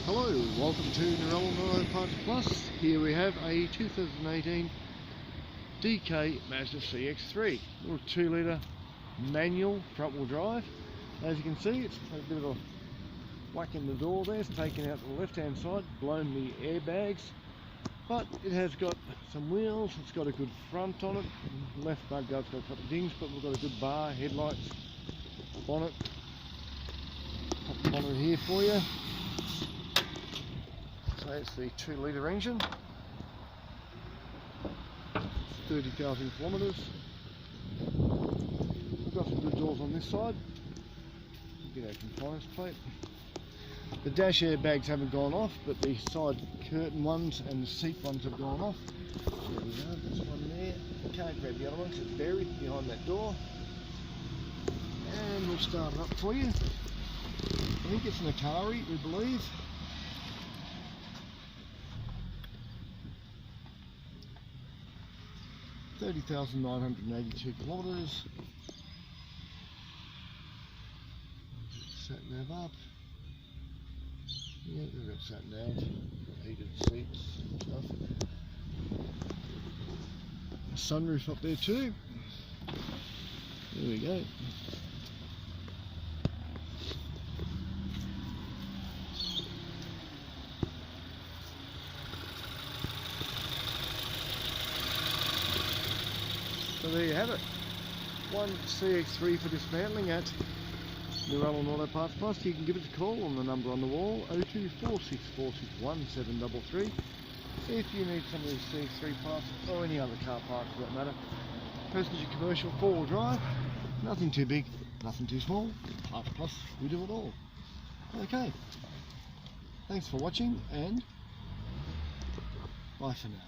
Hello, welcome to Auto Parts Plus. Here we have a 2018 DK Mazda CX-3, little 2 litre manual front wheel drive. As you can see, it's had a bit of a whack in the door there. It's taken out the left hand side, blown the airbags, but it has got some wheels. It's got a good front on it. Left mudguard's got a couple of dings, but we've got a good bar, headlights, bonnet. Pop the bonnet here for you. So it's the 2 litre engine, 30,000 kilometres. We've got some good doors on this side. Get our compliance plate. The dash airbags haven't gone off, but the side curtain ones and the seat ones have gone off. There we go, there's one there. Can't grab the other one because it's buried behind that door. And we'll start it up for you. I think it's an Atari, we believe. $30,982 kilometres. Sat nav up. Yeah, we've got sat nav, heated seats and stuff. Sunroof up there too. There we go. So there you have it. One CX-3 for dismantling at Auto Parts Plus. You can give us a call on the number on the wall, 0246461733. If you need some of these CX-3 parts or any other car parts for that matter. Passenger commercial 4-wheel drive. Nothing too big, nothing too small. Parts Plus, we do it all. Okay. Thanks for watching and bye for now.